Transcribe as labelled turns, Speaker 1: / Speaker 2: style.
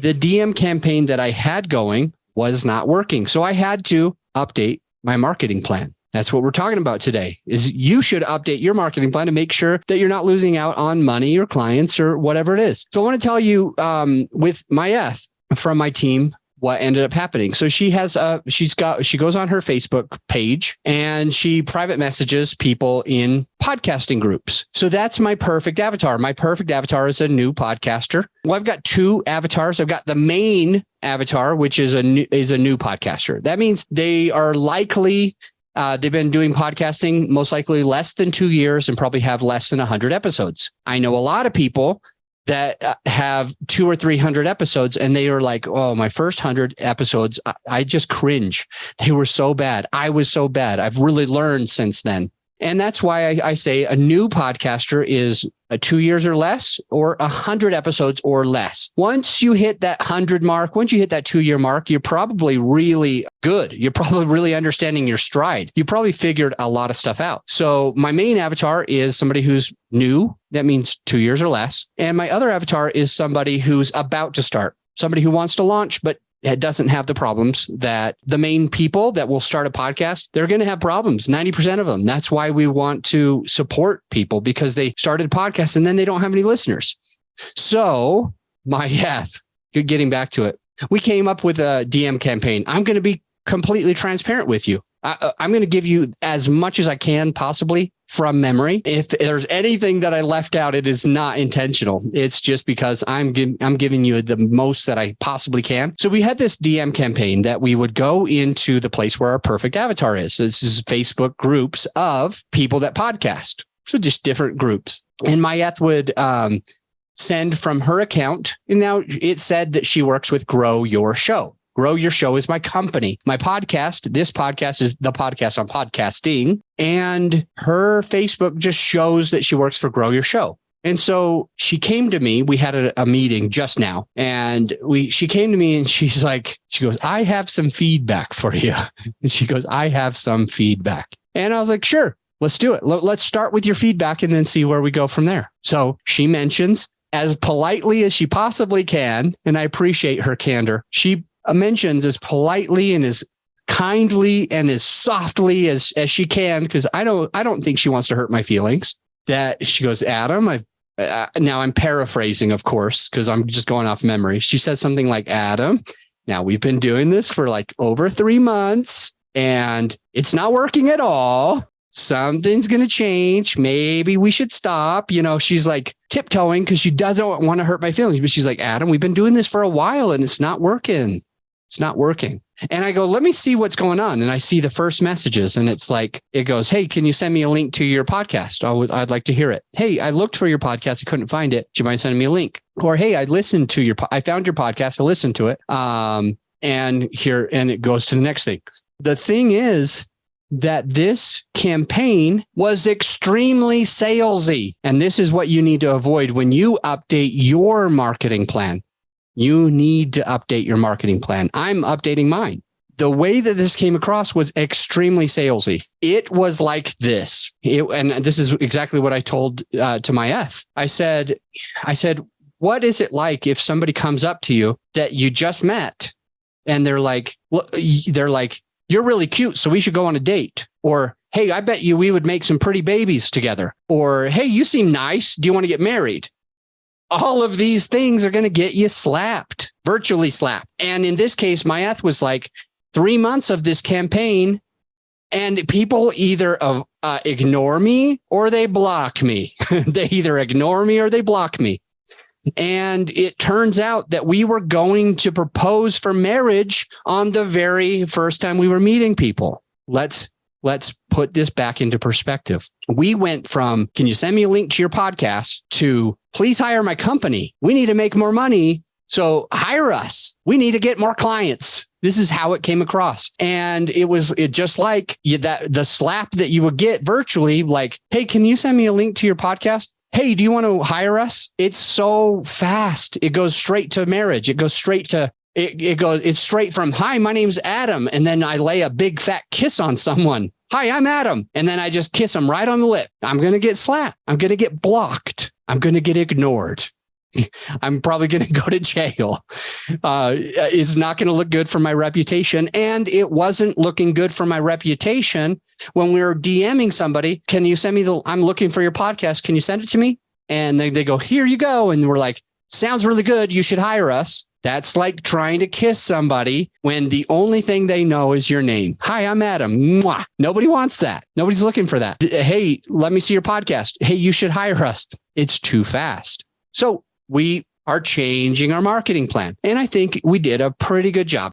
Speaker 1: the DM campaign that I had going was not working. So I had to update my marketing plan. That's what we're talking about today, is you should update your marketing plan to make sure that you're not losing out on money or clients or whatever it is. So I want to tell you with Mayeth from my team, what ended up happening. So she goes on her Facebook page and she private messages people in podcasting groups. So that's my perfect avatar. My perfect avatar is a new podcaster. Well, I've got two avatars. I've got the main avatar, which is a new podcaster. That means they are likely they've been doing podcasting most likely less than 2 years and probably have less than 100 episodes. I know a lot of people that have 200 or 300 episodes and they are like, oh, my first 100 episodes, I just cringe. They were so bad. I was so bad. I've really learned since then. And that's why I say a new podcaster is 2 years or less or 100 episodes or less. Once you hit that 100 mark, once you hit that 2 year mark, you're probably really good. You're probably really understanding your stride. You probably figured a lot of stuff out. So my main avatar is somebody who's new. That means 2 years or less. And my other avatar is somebody who's about to start, somebody who wants to launch, but it doesn't have the problems that the main people that will start a podcast, they're going to have problems, 90% of them. That's why we want to support people, because they started podcasts and then they don't have any listeners. So getting back to it, we came up with a DM campaign. I'm going to be completely transparent with you. I'm going to give you as much as I can possibly from memory. If there's anything that I left out, it is not intentional. It's just because I'm giving you the most that I possibly can. So we had this DM campaign that we would go into the place where our perfect avatar is. So this is Facebook groups of people that podcast. So just different groups. And Mayeth would send from her account. And now it said that she works with Grow Your Show. Grow Your Show is my company. My podcast, this podcast is the podcast on podcasting. And her Facebook just shows that she works for Grow Your Show. And so she came to me. We had a meeting just now. And she came to me and she goes, I have some feedback for you. And she goes, I have some feedback. And I was like, sure, let's do it. Let's start with your feedback and then see where we go from there. So she mentions, as politely as she possibly can, and I appreciate her candor, she mentions as politely and as kindly and as softly as she can, because I don't think she wants to hurt my feelings, that she goes, Adam, now I'm paraphrasing, of course, because I'm just going off memory. She said something like, Adam, now we've been doing this for like over 3 months and it's not working at all. Something's going to change. Maybe we should stop. She's like tiptoeing because she doesn't want to hurt my feelings. But she's like, Adam, we've been doing this for a while and it's not working. It's not working. And I go, let me see what's going on. And I see the first messages and it's like, it goes, hey, can you send me a link to your podcast? I'd like to hear it. Hey, I looked for your podcast. I couldn't find it. Do you mind sending me a link? Or, hey, I found your podcast. I listened to it. And it goes to the next thing. The thing is that this campaign was extremely salesy. And this is what you need to avoid when you update your marketing plan. You need to update your marketing plan. I'm updating mine. The way that this came across was extremely salesy. It was like this. And this is exactly what I told to Mayeth. I said, what is it like if somebody comes up to you that you just met and they're like, you're really cute, so we should go on a date. Or, hey, I bet you we would make some pretty babies together. Or, hey, you seem nice. Do you want to get married? All of these things are going to get you slapped, virtually slapped. And in this case, Mayeth was like 3 months of this campaign, and people either ignore me or they block me. They either ignore me or they block me. And it turns out that we were going to propose for marriage on the very first time we were meeting people. Let's put this back into perspective. We went from, can you send me a link to your podcast, to please hire my company. We need to make more money. So hire us. We need to get more clients. This is how it came across. And it just like the slap that you would get virtually, like, hey, can you send me a link to your podcast? Hey, do you want to hire us? It's so fast. It goes straight to marriage. It goes straight to it's straight from, hi, my name's Adam. And then I lay a big fat kiss on someone. Hi, I'm Adam. And then I just kiss them right on the lip. I'm going to get slapped. I'm going to get blocked. I'm going to get ignored. I'm probably going to go to jail. It's not going to look good for my reputation. And it wasn't looking good for my reputation when we were DMing somebody. Can you send me I'm looking for your podcast. Can you send it to me? And they go, here you go. And we're like, sounds really good. You should hire us. That's like trying to kiss somebody when the only thing they know is your name. Hi, I'm Adam. Mwah. Nobody wants that. Nobody's looking for that. Hey, let me see your podcast. Hey, you should hire us. It's too fast. So we are changing our marketing plan. And I think we did a pretty good job.